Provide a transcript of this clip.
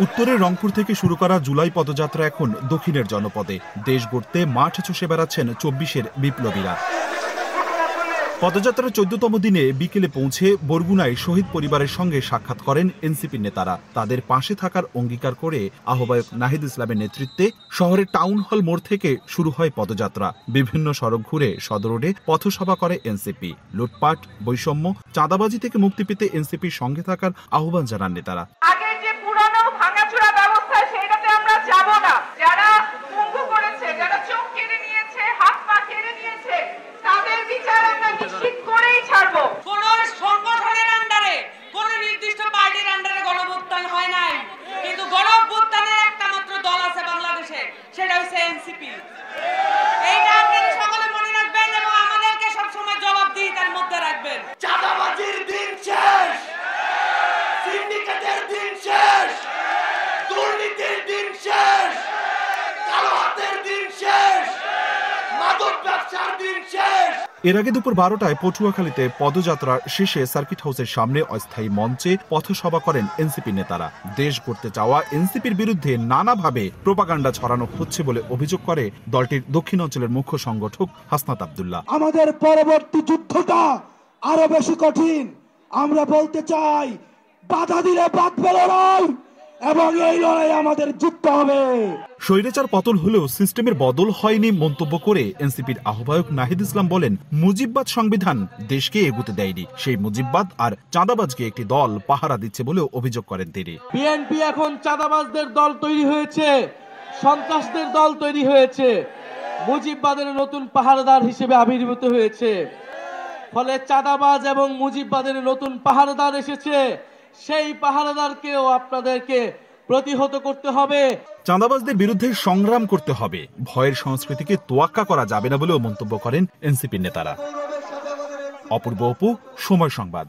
উত্তরের রংপুর থেকে শুরু করা জুলাই পদযাত্রা এখন দক্ষিণের জনপদে। দেশ গড়তে মাঠ চষে বেড়াচ্ছেন ২৪-এর বিপ্লবীরা। পদযাত্রার ১৪তম দিনে বিকেলে পৌঁছে বরগুনায় শহীদ পরিবারের সঙ্গে সাক্ষাৎ করেন এনসিপির নেতারা। তাদের পাশে থাকার অঙ্গীকার করে আহ্বায়ক নাহিদ ইসলামের নেতৃত্বে শহরের টাউন হল মোড় থেকে শুরু হয় পদযাত্রা। বিভিন্ন সড়ক ঘুরে সদর রোডে পথসভা করে এনসিপি। লুটপাট, বৈষম্য, চাঁদাবাজি থেকে মুক্তি পেতে এনসিপির সঙ্গে থাকার আহ্বান জানান নেতারা। চাঁদাবাজির দিন শেষ, সিন্ডিকেটের দিন শেষ, দুর্নীতির দিন শেষ, কালো হাতের দিন শেষ, মাদক ব্যবসার দিন শেষ। এর আগে দুপুর ১২টায় পটুয়াখালীতে পদযাত্রা শেষে সার্কিট হাউসের সামনে অস্থায়ী মঞ্চে পথসভা করেন এনসিপি নেতারা। দেশ গড়তে চাওয়া এনসিপির বিরুদ্ধে নানাভাবে প্রোপাগান্ডা ছড়ানো হচ্ছে বলে অভিযোগ করে দলটির দক্ষিণ অঞ্চলের মুখ্য সংগঠক হাসনাত আব্দুল্লাহ। আমাদের পরবর্তী যুদ্ধটা আরো বেশি কঠিন। আমরা বলতে চাই, বাধা দিলে বাঁধবে লড়াই, এবং এই লড়াই আমাদের জিততে হবে। স্বৈরাচার পতন হলেও সিস্টেমের বদল হয়নি মন্তব্য করে এনসিপির আহ্বায়ক নাহিদ ইসলাম বলেন, মুজিববাদ সংবিধান দেশকে এগুতে দেয়নি। সেই মুজিববাদ আর চাঁদাবাজকে একটি দল পাহারা দিচ্ছে বলে অভিযোগ করেন তিনি। বিএনপি এখন চাঁদাবাজদের দল তৈরি হয়েছে, সন্ত্রাসদের দল তৈরি হয়েছে, মুজিববাদের নতুন পাহারাদার হিসেবে আবির্ভূত হয়েছে। ফলে চাঁদাবাজ এবং মুজিববাদের নতুন পাহারাদার এসেছে। সেই পাহারাদারকেও আপনাদেরকে প্রতিহত করতে হবে। চাঁদাবাজদের বিরুদ্ধে সংগ্রাম করতে হবে। ভয়ের সংস্কৃতিকে তোয়াক্কা করা যাবে না বলেও মন্তব্য করেন এনসিপির নেতারা। অপূর্ব অপু, সময় সংবাদ।